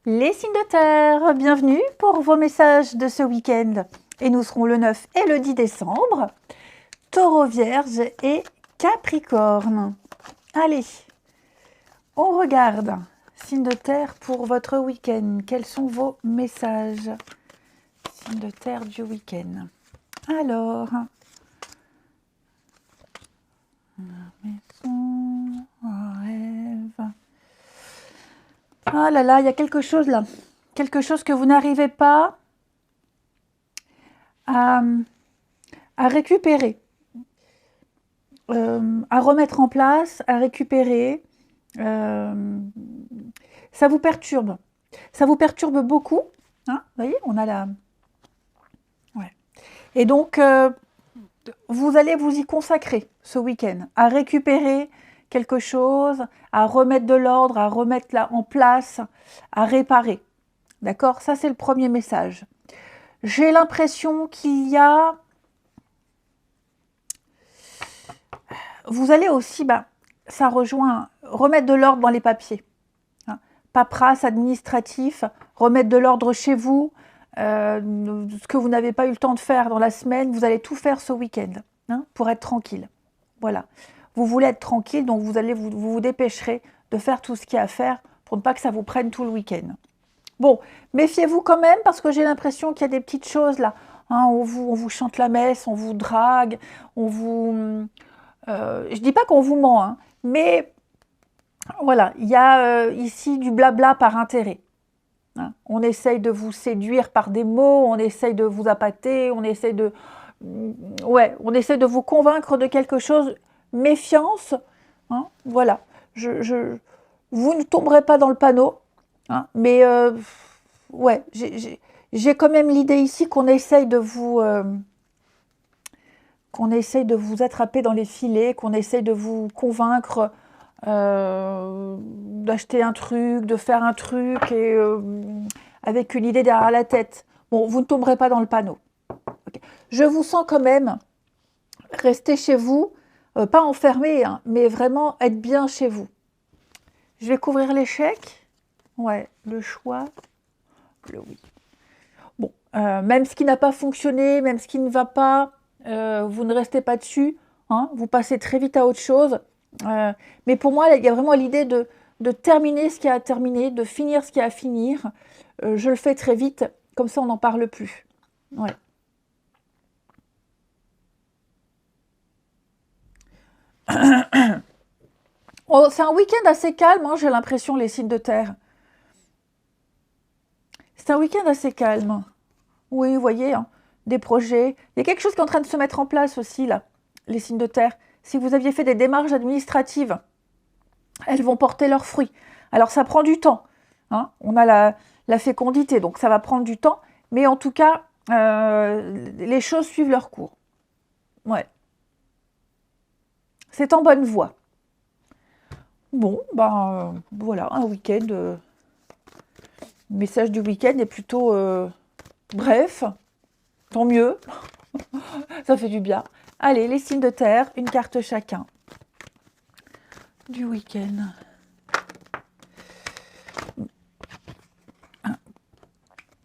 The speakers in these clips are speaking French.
Les signes de terre, bienvenue pour vos messages de ce week-end. Et nous serons le 9 et le 10 décembre. Taureau, Vierge et Capricorne. Allez, on regarde. Signes de terre pour votre week-end. Quels sont vos messages? Signes de terre du week-end. Alors, maison, rêve. Ah là là, il y a quelque chose là. Quelque chose que vous n'arrivez pas à récupérer, à remettre en place, à récupérer. Ça vous perturbe. Ça vous perturbe beaucoup. Hein, vous voyez, on a la... Ouais. Et donc, vous allez vous y consacrer ce week-end, à récupérer quelque chose, à remettre de l'ordre, à remettre là en place, à réparer. D'accord? Ça, c'est le premier message. J'ai l'impression qu'il y a... Vous allez aussi, ça rejoint, remettre de l'ordre dans les papiers. Hein. Paperasse, administratif, remettre de l'ordre chez vous, ce que vous n'avez pas eu le temps de faire dans la semaine, vous allez tout faire ce week-end, hein, pour être tranquille. Voilà. Vous voulez être tranquille, donc vous dépêcherez de faire tout ce qu'il y a à faire pour ne pas que ça vous prenne tout le week-end. Bon, méfiez-vous quand même, parce que j'ai l'impression qu'il y a des petites choses là. Hein, on vous chante la messe, on vous drague, on vous... je dis pas qu'on vous ment, hein, mais voilà, il y a ici du blabla par intérêt. Hein. On essaye de vous séduire par des mots, on essaye de vous appâter, on essaye de... Ouais, on essaie de vous convaincre de quelque chose. Méfiance, hein, voilà. Vous ne tomberez pas dans le panneau, hein, mais ouais, j'ai quand même l'idée ici qu'on essaye de vous attraper dans les filets, qu'on essaye de vous convaincre d'acheter un truc, de faire un truc, et avec une idée derrière la tête. Bon, vous ne tomberez pas dans le panneau. Okay. Je vous sens quand même rester chez vous, pas enfermé, hein, mais vraiment être bien chez vous. Je vais couvrir l'échec. Ouais, le choix, le oui. Bon, même ce qui n'a pas fonctionné, même ce qui ne va pas, vous ne restez pas dessus, hein, vous passez très vite à autre chose. Mais pour moi, il y a vraiment l'idée de terminer ce qu'il y a à terminer, de finir ce qu'il y a à finir. Je le fais très vite, comme ça on n'en parle plus. Ouais. Oh, c'est un week-end assez calme, hein, j'ai l'impression, les signes de terre. C'est un week-end assez calme. Oui, vous voyez, hein, des projets. Il y a quelque chose qui est en train de se mettre en place aussi, là, les signes de terre. Si vous aviez fait des démarches administratives, elles vont porter leurs fruits. Alors, ça prend du temps. Hein. On a la fécondité, donc ça va prendre du temps. Mais en tout cas, les choses suivent leur cours. Ouais. C'est en bonne voie. Bon, voilà, un week-end. Le message du week-end est plutôt bref. Tant mieux. Ça fait du bien. Allez, les signes de terre, une carte chacun. Du week-end.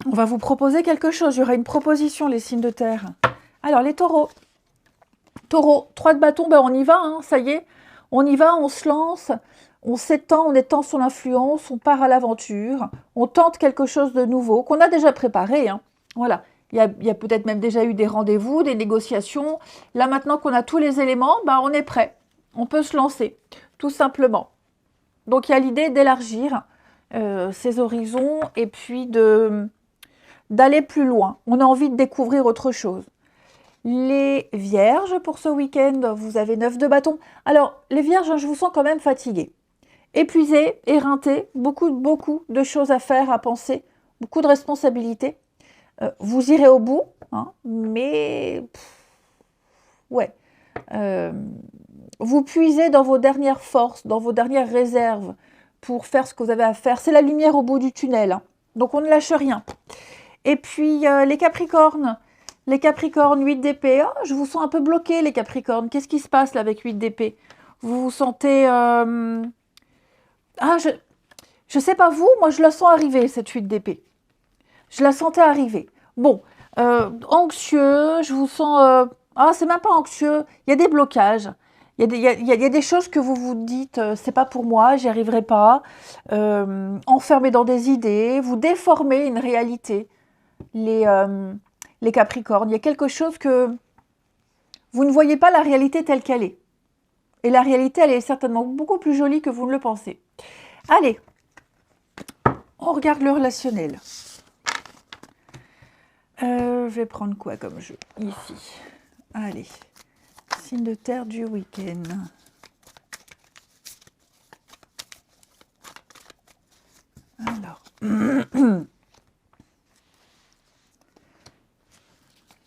On va vous proposer quelque chose. Il y aura une proposition, les signes de terre. Alors, les taureaux. Taureau, 3 de bâton, on y va, hein, ça y est. On y va, on se lance, on s'étend, on étend son influence, on part à l'aventure, on tente quelque chose de nouveau, qu'on a déjà préparé. Hein. Voilà. Il y a peut-être même déjà eu des rendez-vous, des négociations. Là, maintenant qu'on a tous les éléments, on est prêt. On peut se lancer, tout simplement. Donc, il y a l'idée d'élargir ses horizons et puis d'aller plus loin. On a envie de découvrir autre chose. Les vierges, pour ce week-end, vous avez 9 de bâton. Alors, les vierges, je vous sens quand même fatigués. Épuisés, éreintés, beaucoup de choses à faire, à penser, beaucoup de responsabilités. Vous irez au bout, hein, mais... ouais. Vous puisez dans vos dernières forces, dans vos dernières réserves pour faire ce que vous avez à faire. C'est la lumière au bout du tunnel, hein. Donc on ne lâche rien. Et puis les Capricornes, 8 d'épée. Oh, je vous sens un peu bloqué, les Capricornes. Qu'est-ce qui se passe là avec 8 d'épée? Vous vous sentez... Je ne sais pas vous, moi je la sens arriver, cette 8 d'épée. Je la sentais arriver. Bon, anxieux, je vous sens... ah, c'est même pas anxieux, il y a des blocages. Il y a des choses que vous vous dites, c'est pas pour moi, j'y arriverai pas. Enfermé dans des idées, vous déformez une réalité. Les Capricornes, il y a quelque chose que vous ne voyez pas la réalité telle qu'elle est. Et la réalité, elle est certainement beaucoup plus jolie que vous ne le pensez. Allez, on regarde le relationnel. Je vais prendre quoi comme jeu ici? Allez, signe de terre du week-end. Alors, signe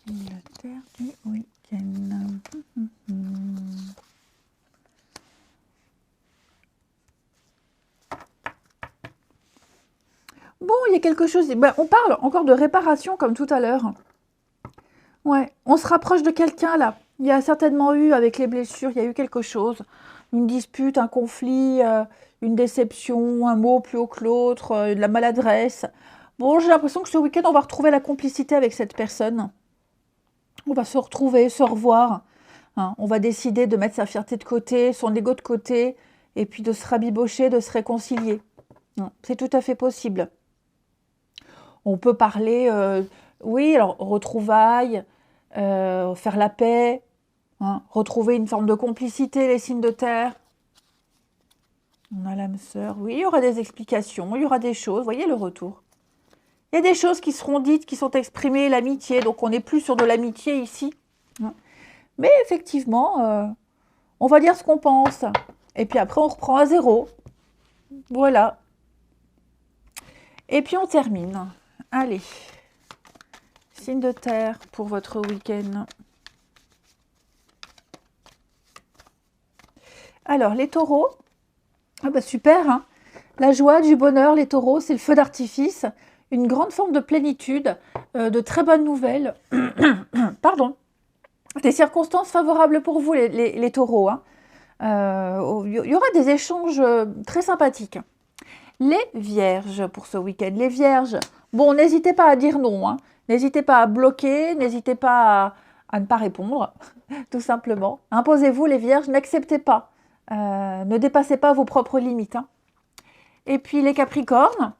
de terre du week-end. Bon, il y a quelque chose... Ben, on parle encore de réparation comme tout à l'heure. Ouais, on se rapproche de quelqu'un là. Il y a certainement eu, avec les blessures, il y a eu quelque chose. Une dispute, un conflit, une déception, un mot plus haut que l'autre, de la maladresse. Bon, j'ai l'impression que ce week-end, on va retrouver la complicité avec cette personne. On va se retrouver, se revoir. Hein. On va décider de mettre sa fierté de côté, son ego de côté, et puis de se rabibocher, de se réconcilier. C'est tout à fait possible. On peut parler, oui, alors retrouvailles, faire la paix, hein, retrouver une forme de complicité, les signes de terre. On a l'âme sœur, oui, il y aura des explications, il y aura des choses, vous voyez le retour. Il y a des choses qui seront dites, qui sont exprimées, l'amitié, donc on n'est plus sur de l'amitié ici. Hein. Mais effectivement, on va dire ce qu'on pense, et puis après on reprend à zéro. Voilà. Et puis on termine. Allez, signe de terre pour votre week-end. Alors, les taureaux, ah bah super, hein, la joie, du bonheur, les taureaux, c'est le feu d'artifice, une grande forme de plénitude, de très bonnes nouvelles. Pardon. Des circonstances favorables pour vous, les taureaux. Hein. Il y aura des échanges très sympathiques. Les vierges pour ce week-end. Les vierges, bon, n'hésitez pas à dire non. Hein. N'hésitez pas à bloquer, n'hésitez pas à ne pas répondre, tout simplement. Imposez-vous les vierges, n'acceptez pas. Ne dépassez pas vos propres limites. Hein. Et puis les capricornes,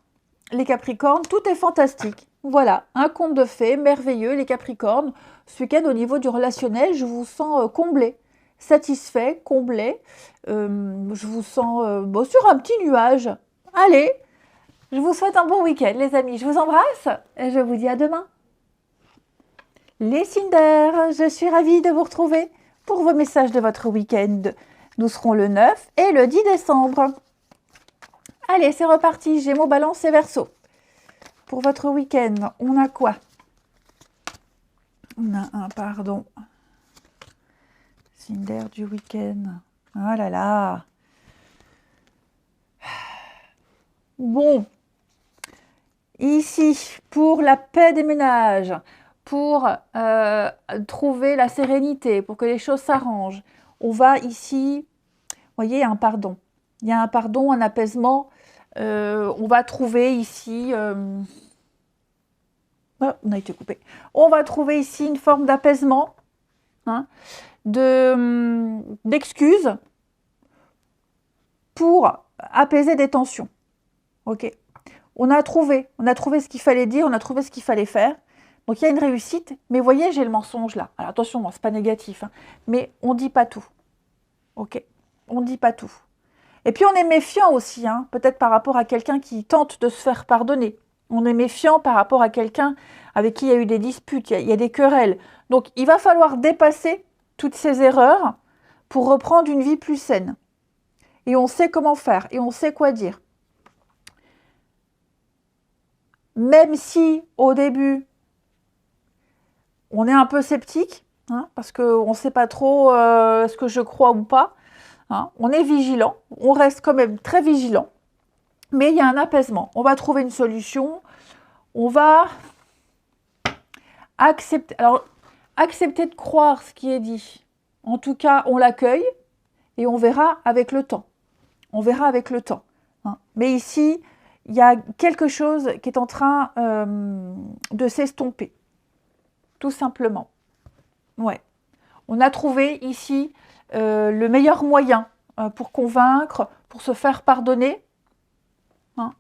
tout est fantastique. Voilà, un conte de fées merveilleux, les capricornes. Ce week-end, au niveau du relationnel, je vous sens comblé, satisfait, comblé. Je vous sens sur un petit nuage. Allez, je vous souhaite un bon week-end, les amis. Je vous embrasse et je vous dis à demain. Les signes d'air, je suis ravie de vous retrouver pour vos messages de votre week-end. Nous serons le 9 et le 10 décembre. Allez, c'est reparti. Gémeaux, Balance et Verseau. Pour votre week-end, on a quoi? On a un, pardon. Signe d'air du week-end. Oh là là. Bon. Ici, pour la paix des ménages, pour trouver la sérénité, pour que les choses s'arrangent, on va ici, vous voyez, il y a un pardon. Il y a un pardon, un apaisement. On va trouver ici... Ah, on a été coupé. On va trouver ici une forme d'apaisement, hein, d'excuses pour apaiser des tensions. Ok. On a trouvé ce qu'il fallait dire, on a trouvé ce qu'il fallait faire. Donc il y a une réussite, mais vous voyez, j'ai le mensonge là. Alors attention, c'est pas négatif, hein, mais on dit pas tout. Ok, on dit pas tout. Et puis on est méfiant aussi, hein, peut-être par rapport à quelqu'un qui tente de se faire pardonner. On est méfiant par rapport à quelqu'un avec qui il y a eu des disputes, il y a des querelles. Donc il va falloir dépasser toutes ces erreurs pour reprendre une vie plus saine. Et on sait comment faire, et on sait quoi dire. Même si au début, on est un peu sceptique, hein, parce qu'on ne sait pas trop ce que je crois ou pas, hein, on est vigilant, on reste quand même très vigilant, mais il y a un apaisement. On va trouver une solution, on va accepter, alors, accepter de croire ce qui est dit. En tout cas, on l'accueille et on verra avec le temps. On verra avec le temps. Hein. Mais ici, il y a quelque chose qui est en train de s'estomper, tout simplement. Ouais. On a trouvé ici le meilleur moyen pour convaincre, pour se faire pardonner. Hein.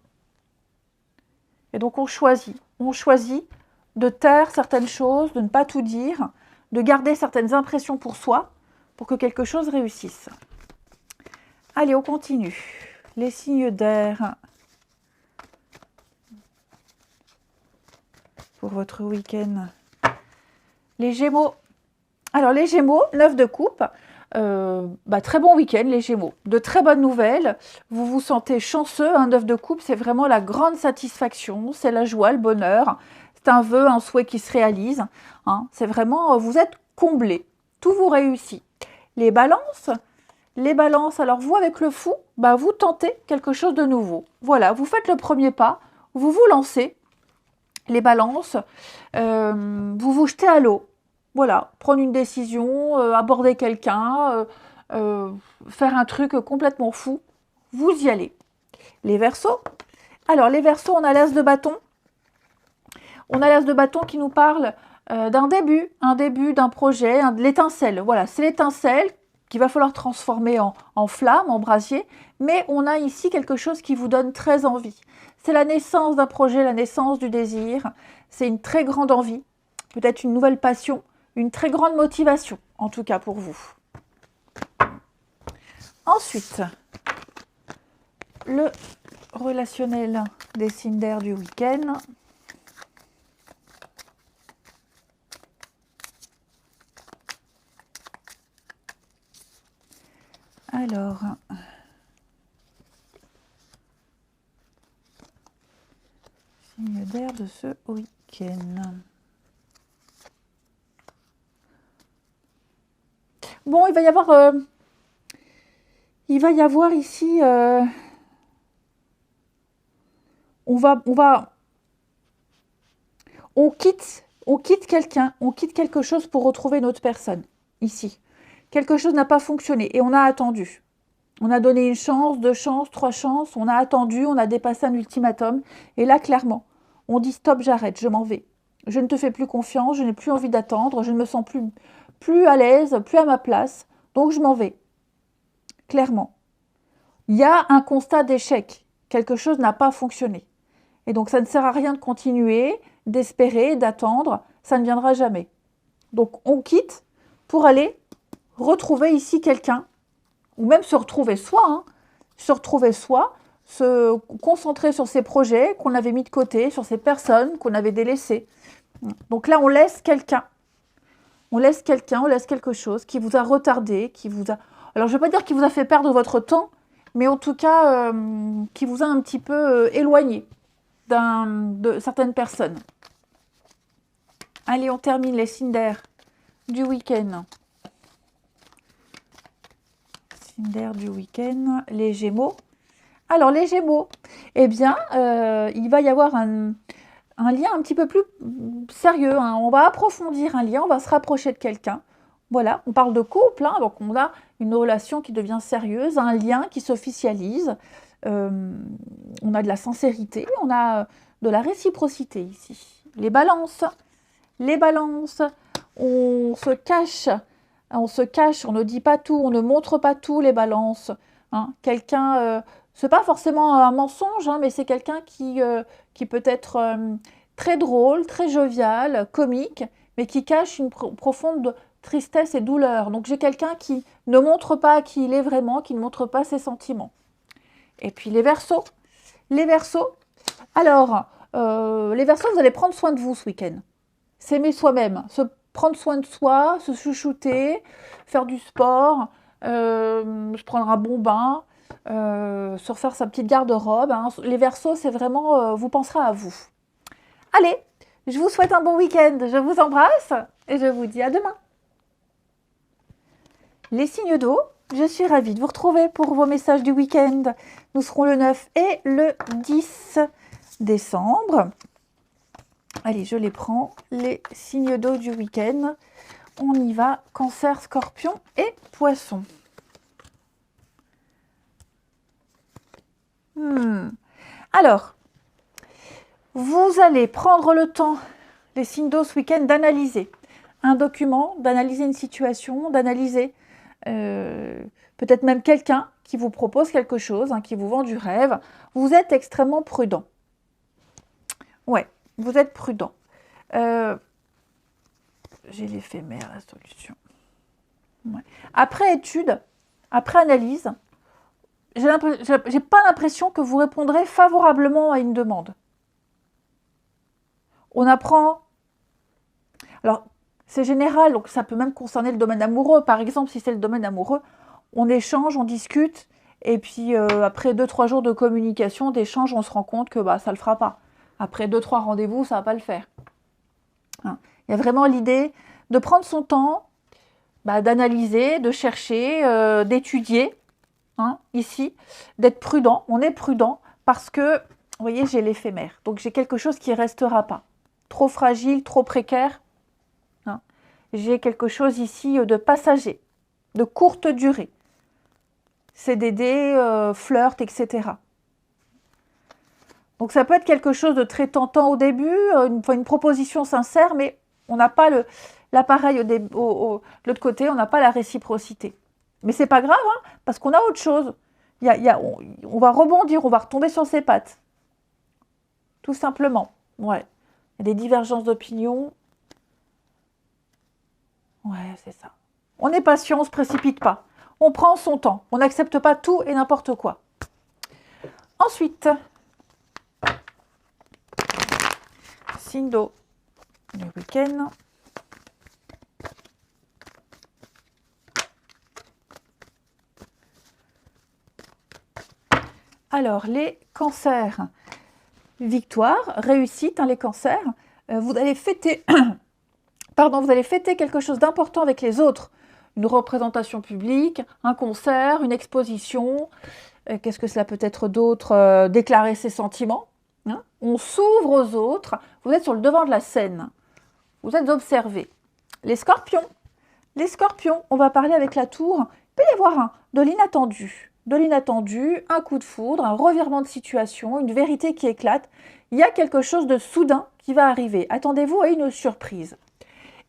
Et donc on choisit de taire certaines choses, de ne pas tout dire, de garder certaines impressions pour soi, pour que quelque chose réussisse. Allez, on continue. Les signes d'air pour votre week-end. Les Gémeaux. Alors les Gémeaux, 9 de coupe. Très bon week-end les Gémeaux. De très bonnes nouvelles. Vous vous sentez chanceux. Un 9 de coupe, c'est vraiment la grande satisfaction. C'est la joie, le bonheur. C'est un vœu, un souhait qui se réalise. Hein. C'est vraiment, vous êtes comblés. Tout vous réussit. Les balances, alors vous avec le fou, vous tentez quelque chose de nouveau. Voilà, vous faites le premier pas, vous vous lancez. Les balances, vous vous jetez à l'eau. Voilà, prendre une décision, aborder quelqu'un, faire un truc complètement fou, vous y allez. Les Verseaux, alors les Verseaux, on a l'as de bâton. On a l'as de bâton qui nous parle d'un début, d'un projet, de l'étincelle. Voilà, c'est l'étincelle qu'il va falloir transformer en flamme, en brasier, mais on a ici quelque chose qui vous donne très envie. C'est la naissance d'un projet, la naissance du désir, c'est une très grande envie, peut-être une nouvelle passion, une très grande motivation, en tout cas pour vous. Ensuite, le relationnel des signes d'air du week-end. Alors, signe d'air de ce week-end. Bon, il va y avoir ici, on quitte quelqu'un, on quitte quelque chose pour retrouver une autre personne, ici. Quelque chose n'a pas fonctionné et on a attendu. On a donné une chance, 2 chances, 3 chances, on a attendu, on a dépassé un ultimatum. Et là, clairement, on dit stop, j'arrête, je m'en vais. Je ne te fais plus confiance, je n'ai plus envie d'attendre, je ne me sens plus à l'aise, plus à ma place, donc je m'en vais. Clairement. Il y a un constat d'échec. Quelque chose n'a pas fonctionné. Et donc, ça ne sert à rien de continuer, d'espérer, d'attendre. Ça ne viendra jamais. Donc, on quitte pour aller retrouver ici quelqu'un, ou même se retrouver soi, se concentrer sur ses projets qu'on avait mis de côté, sur ces personnes qu'on avait délaissées. Donc là, on laisse quelqu'un. On laisse quelque chose qui vous a retardé, qui vous a... Alors, je ne vais pas dire qui vous a fait perdre votre temps, mais en tout cas, qui vous a un petit peu éloigné de certaines personnes. Allez, on termine les signes d'air du week-end. Signes d'air du week-end, les Gémeaux. Alors, les Gémeaux, eh bien, il va y avoir un lien un petit peu plus sérieux. Hein. On va approfondir un lien, on va se rapprocher de quelqu'un. Voilà, on parle de couple, hein, donc on a une relation qui devient sérieuse, un lien qui s'officialise. On a de la sincérité, on a de la réciprocité ici. Les balances, on se cache, on ne dit pas tout, on ne montre pas tout, les balances. Hein. Quelqu'un, c'est pas forcément un mensonge, hein, mais c'est quelqu'un qui peut être très drôle, très jovial, comique, mais qui cache une profonde tristesse et douleur. Donc j'ai quelqu'un qui ne montre pas qui il est vraiment, qui ne montre pas ses sentiments. Et puis les Verseaux. Alors, les Verseaux, vous allez prendre soin de vous ce week-end. S'aimer soi-même, se prendre soin de soi, se chouchouter, faire du sport, se prendre un bon bain, se refaire sa petite garde-robe. Hein. Les Verseaux, c'est vraiment, vous penserez à vous. Allez, je vous souhaite un bon week-end. Je vous embrasse et je vous dis à demain. Les signes d'eau, je suis ravie de vous retrouver pour vos messages du week-end. Nous serons le 9 et le 10 décembre. Allez, je les prends. Les signes d'eau du week-end. On y va. Cancer, Scorpion et Poisson. Alors, vous allez prendre le temps, les signes d'eau ce week-end, d'analyser un document, d'analyser une situation, d'analyser peut-être même quelqu'un qui vous propose quelque chose, qui vous vend du rêve. Vous êtes extrêmement prudent. Ouais, vous êtes prudent. J'ai l'éphémère, la solution. Ouais. Après étude, après analyse, j'ai pas l'impression que vous répondrez favorablement à une demande. On apprend. Alors, c'est général, donc ça peut même concerner le domaine amoureux. Par exemple, si c'est le domaine amoureux, on échange, on discute, et puis après 2-3 jours de communication, d'échange, on se rend compte que ça ne le fera pas. Après 2-3 rendez-vous, ça ne va pas le faire. Hein. Il y a vraiment l'idée de prendre son temps, d'analyser, de chercher, d'étudier, ici, d'être prudent. On est prudent parce que, vous voyez, j'ai l'éphémère. Donc j'ai quelque chose qui ne restera pas. Trop fragile, trop précaire. J'ai quelque chose ici de passager, de courte durée. CDD, flirt, etc. Donc ça peut être quelque chose de très tentant au début, une proposition sincère, mais on n'a pas l'appareil de l'autre côté, on n'a pas la réciprocité. Mais c'est pas grave, parce qu'on a autre chose. On va rebondir, on va retomber sur ses pattes. Tout simplement. Ouais. Il y a des divergences d'opinion. Ouais, c'est ça. On est patient, on ne se précipite pas. On prend son temps. On n'accepte pas tout et n'importe quoi. Ensuite, signe d'eau du week-end. Alors, les cancers. Victoire, réussite, les cancers. Vous allez fêter... vous allez fêter quelque chose d'important avec les autres. Une représentation publique, un concert, une exposition. Qu'est-ce que cela peut être d'autre? Déclarer ses sentiments. On s'ouvre aux autres. Vous êtes sur le devant de la scène. Vous êtes observé. Les scorpions. Les scorpions, on va parler avec la tour. Il peut y avoir de l'inattendu. De l'inattendu, un coup de foudre, un revirement de situation, une vérité qui éclate. Il y a quelque chose de soudain qui va arriver. Attendez-vous à une surprise.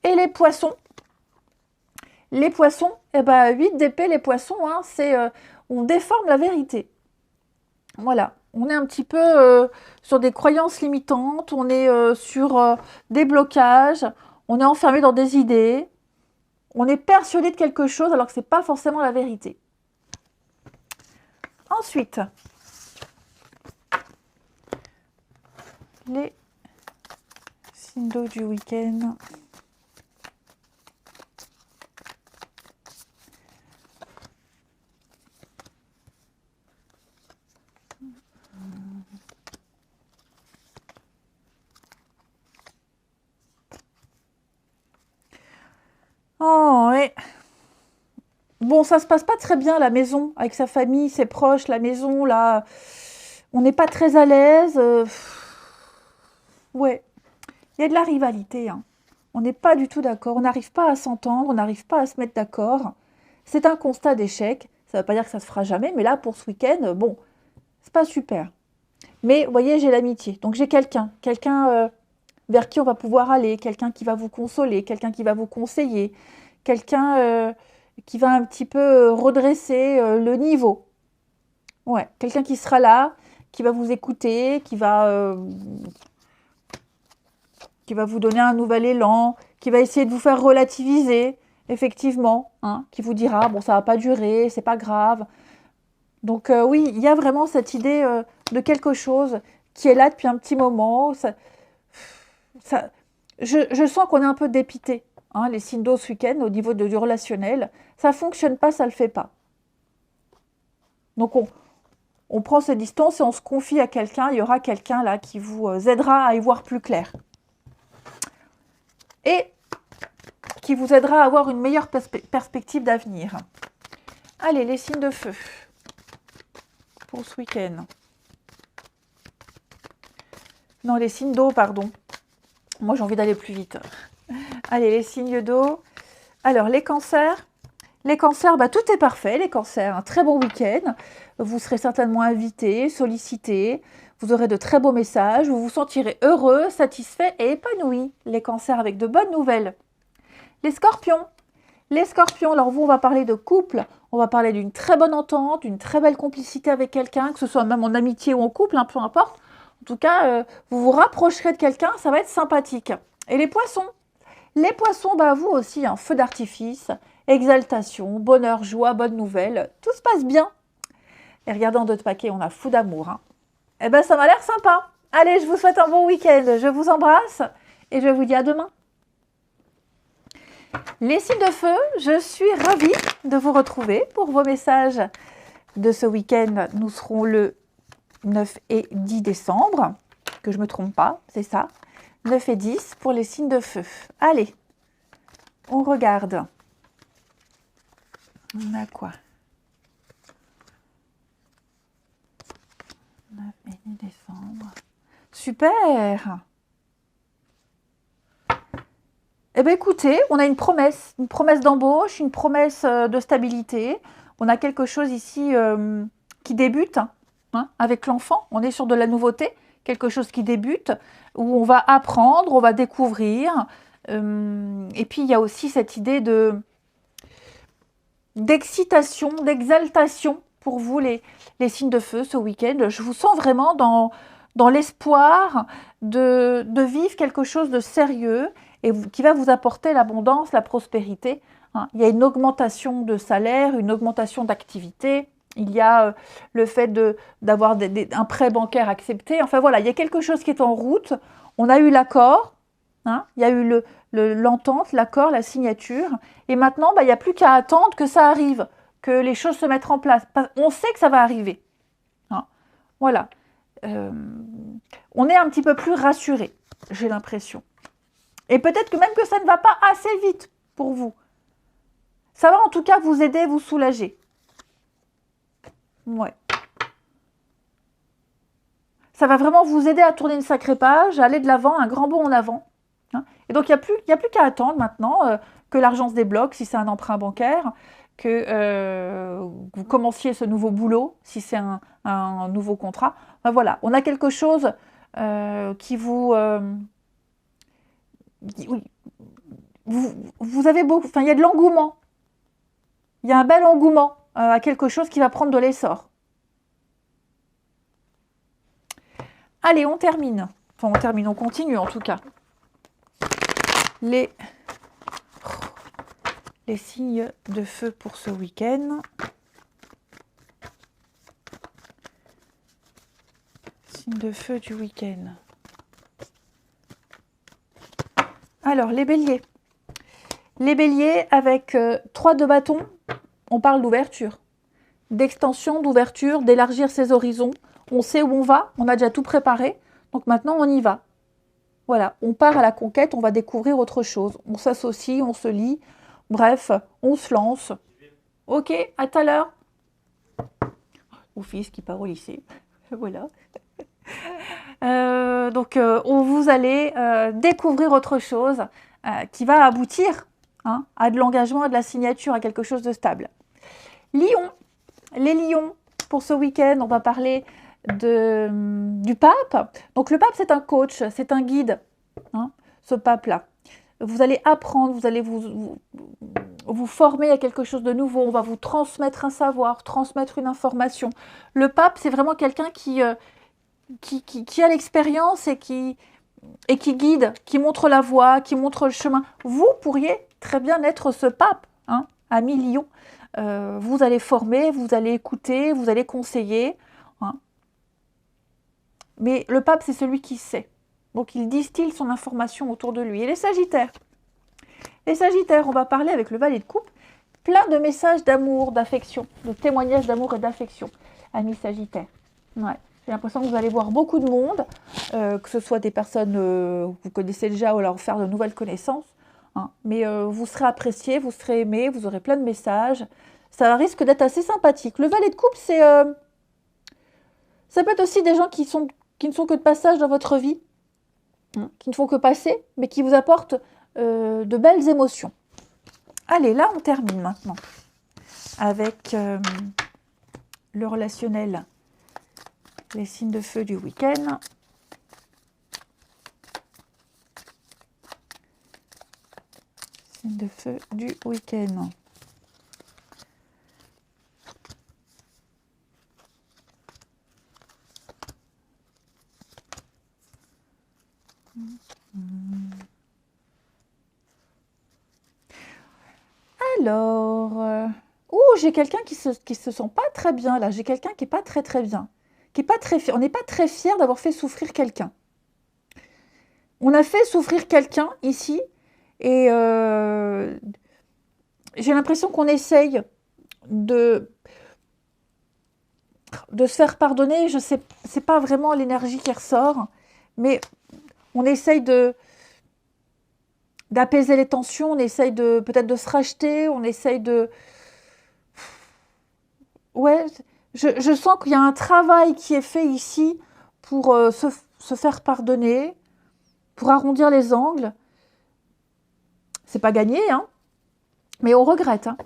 Et les poissons, 8 d'épée, les poissons, c'est on déforme la vérité. Voilà, on est un petit peu sur des croyances limitantes, on est sur des blocages, on est enfermé dans des idées, on est persuadé de quelque chose alors que ce n'est pas forcément la vérité. Ensuite, les signes d'eau du week-end. Oh, ouais. Bon, ça se passe pas très bien, la maison, avec sa famille, ses proches, la maison, là, on n'est pas très à l'aise. Ouais, il y a de la rivalité. On n'est pas du tout d'accord, on n'arrive pas à s'entendre, on n'arrive pas à se mettre d'accord. C'est un constat d'échec. Ça ne veut pas dire que ça se fera jamais, mais là, pour ce week-end, bon, c'est pas super. Mais, vous voyez, j'ai l'amitié. Donc, j'ai quelqu'un vers qui on va pouvoir aller, quelqu'un qui va vous consoler, quelqu'un qui va vous conseiller, quelqu'un qui va un petit peu redresser le niveau. Ouais, quelqu'un qui sera là, qui va vous écouter, qui va vous donner un nouvel élan, qui va essayer de vous faire relativiser, effectivement, qui vous dira, bon, ça va pas durer, c'est pas grave. Donc oui, il y a vraiment cette idée de quelque chose qui est là depuis un petit moment. Je sens qu'on est un peu dépité, les signes d'eau ce week-end au niveau du relationnel. Ça ne fonctionne pas, ça ne le fait pas. Donc on prend ses distances et on se confie à quelqu'un. Il y aura quelqu'un là qui vous aidera à y voir plus clair. Et qui vous aidera à avoir une meilleure perspective d'avenir. Allez, les signes de feu pour ce week-end. Non, les signes d'eau, pardon. Moi, j'ai envie d'aller plus vite. Allez, les signes d'eau. Alors, les cancers. Les cancers, bah, tout est parfait, les cancers. Un très bon week-end. Vous serez certainement invités, sollicités. Vous aurez de très beaux messages. Vous vous sentirez heureux, satisfait et épanoui. Les cancers avec de bonnes nouvelles. Les scorpions. Les scorpions, alors vous, on va parler de couple. On va parler d'une très bonne entente, d'une très belle complicité avec quelqu'un, que ce soit même en amitié ou en couple, hein, peu importe. En tout cas, vous vous rapprocherez de quelqu'un, ça va être sympathique. Et les poissons. Les poissons, bah, vous aussi, un feu d'artifice, exaltation, bonheur, joie, bonne nouvelle, tout se passe bien. Et regardez en d'autres paquets, on a fou d'amour. Hein. Eh ben, ça m'a l'air sympa. Allez, je vous souhaite un bon week-end. Je vous embrasse et je vous dis à demain. Les signes de feu, je suis ravie de vous retrouver pour vos messages de ce week-end. Nous serons le 9 et 10 décembre, que je ne me trompe pas, c'est ça. 9 et 10 pour les signes de feu. Allez, on regarde. On a quoi? 9 et 10 décembre. Super! Eh bien écoutez, on a une promesse d'embauche, une promesse de stabilité. On a quelque chose ici qui débute hein, avec l'enfant. On est sur de la nouveauté, quelque chose qui débute, où on va apprendre, on va découvrir. Et puis il y a aussi cette idée d'excitation, d'exaltation pour vous les signes de feu ce week-end. Je vous sens vraiment dans l'espoir de vivre quelque chose de sérieux et qui va vous apporter l'abondance, la prospérité. Hein. Il y a une augmentation de salaire, une augmentation d'activité. Il y a le fait d'avoir un prêt bancaire accepté. Enfin voilà, il y a quelque chose qui est en route. On a eu l'accord, hein, il y a eu l'entente, l'accord, la signature. Et maintenant, bah, il n'y a plus qu'à attendre que ça arrive, que les choses se mettent en place. On sait que ça va arriver. Hein. Voilà. On est un petit peu plus rassuré, j'ai l'impression. Et peut-être que même que ça ne va pas assez vite pour vous. Ça va en tout cas vous aider, vous soulager. Ouais. Ça va vraiment vous aider à tourner une sacrée page, à aller de l'avant, un grand bond en avant. Hein. Et donc, il n'y a plus qu'à attendre maintenant que l'argent se débloque, si c'est un emprunt bancaire, que vous commenciez ce nouveau boulot, si c'est un nouveau contrat. Ben voilà, on a quelque chose qui vous... vous avez beaucoup... Enfin, il y a de l'engouement. Il y a un bel engouement à quelque chose qui va prendre de l'essor. Allez, on termine. Enfin, on continue en tout cas. Les signes de feu pour ce week-end. Signes de feu du week-end. Alors, les béliers. Les béliers, avec 3 de bâton, on parle d'ouverture. D'extension, d'ouverture, d'élargir ses horizons. On sait où on va, on a déjà tout préparé, donc maintenant on y va. Voilà, on part à la conquête, on va découvrir autre chose. On s'associe, on se lie, bref, on se lance. Ok, à tout à l'heure. Mon fils qui part au lycée, voilà. Donc vous allez découvrir autre chose qui va aboutir hein, à de l'engagement, à de la signature, à quelque chose de stable. Lion, les lions, pour ce week-end, on va parler du pape. Donc le pape, c'est un coach, c'est un guide, hein, ce pape-là. Vous allez apprendre, vous allez vous former à quelque chose de nouveau, on va vous transmettre un savoir, transmettre une information. Le pape, c'est vraiment quelqu'un qui a l'expérience et qui guide, qui montre la voie, qui montre le chemin. Vous pourriez très bien être ce pape, hein, ami lion. Vous allez former, vous allez écouter, vous allez conseiller. Hein. Mais le pape, c'est celui qui sait. Donc, il distille son information autour de lui. Et les sagittaires. Les sagittaires, on va parler avec le valet de coupe. Plein de messages d'amour, d'affection, de témoignages d'amour et d'affection. Amis sagittaires. Ouais. J'ai l'impression que vous allez voir beaucoup de monde, que ce soit des personnes que vous connaissez déjà ou leur faire de nouvelles connaissances. Hein. Mais vous serez apprécié, vous serez aimé, vous aurez plein de messages. Ça risque d'être assez sympathique. Le valet de coupe, c'est... ça peut être aussi des gens qui ne sont que de passage dans votre vie, hein, qui ne font que passer, mais qui vous apportent de belles émotions. Allez, là, on termine maintenant. avec le relationnel, les signes de feu du week-end. Signes de feu du week-end. Alors, j'ai quelqu'un qui se sent pas très bien là. J'ai quelqu'un qui est pas très bien, qui est pas très fier. On n'est pas très fier d'avoir fait souffrir quelqu'un. On a fait souffrir quelqu'un ici et j'ai l'impression qu'on essaye de se faire pardonner. Je sais, c'est pas vraiment l'énergie qui ressort, mais on essaye d'apaiser les tensions, on essaye peut-être de se racheter, on essaye de... Ouais, je sens qu'il y a un travail qui est fait ici pour se faire pardonner, pour arrondir les angles. C'est pas gagné, hein, mais on regrette. Hein.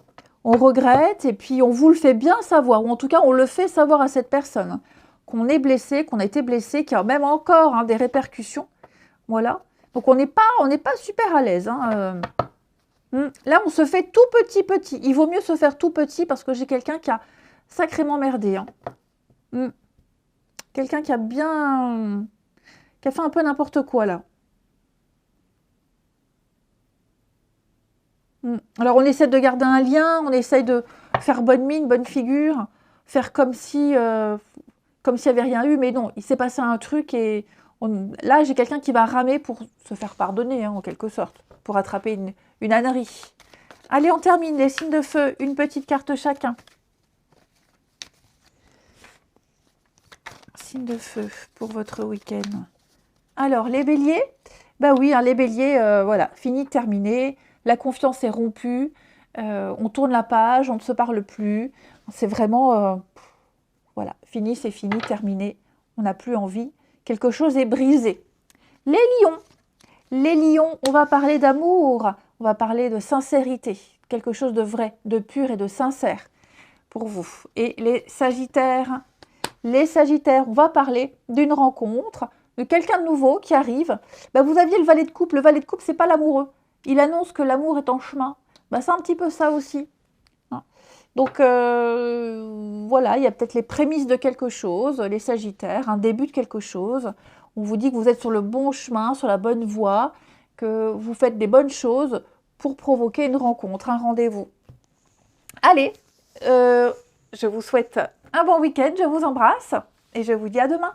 On regrette et puis on vous le fait bien savoir, ou en tout cas on le fait savoir à cette personne, qu'on est blessé, qu'on a été blessé, qu'il y a même encore des répercussions. Voilà. Donc on n'est pas super à l'aise. Hein. Là, on se fait tout petit. Il vaut mieux se faire tout petit parce que j'ai quelqu'un qui a sacrément merdé. Hein. Quelqu'un qui a fait un peu n'importe quoi là. Alors on essaie de garder un lien, on essaie de faire bonne mine, bonne figure, faire comme si s'il n'y avait rien eu, mais non, il s'est passé un truc et là j'ai quelqu'un qui va ramer pour se faire pardonner, hein, en quelque sorte, pour attraper une ânerie. Allez, on termine les signes de feu, une petite carte chacun. Signes de feu pour votre week-end. Alors, les béliers, bah oui, hein, les béliers, voilà, fini, terminé, la confiance est rompue, on tourne la page, on ne se parle plus, c'est vraiment, voilà, fini, c'est fini, terminé, on n'a plus envie, quelque chose est brisé. Les lions, on va parler d'amour, on va parler de sincérité, quelque chose de vrai, de pur et de sincère pour vous. Et les sagittaires, on va parler d'une rencontre, de quelqu'un de nouveau qui arrive. Bah, vous aviez le valet de coupe. Le valet de coupe, c'est pas l'amoureux. Il annonce que l'amour est en chemin. Bah, c'est un petit peu ça aussi. Hein. Donc, voilà, il y a peut-être les prémices de quelque chose, les sagittaires, un début de quelque chose. On vous dit que vous êtes sur le bon chemin, sur la bonne voie, que vous faites des bonnes choses pour provoquer une rencontre, un rendez-vous. Allez, je vous souhaite un bon week-end, je vous embrasse et je vous dis à demain.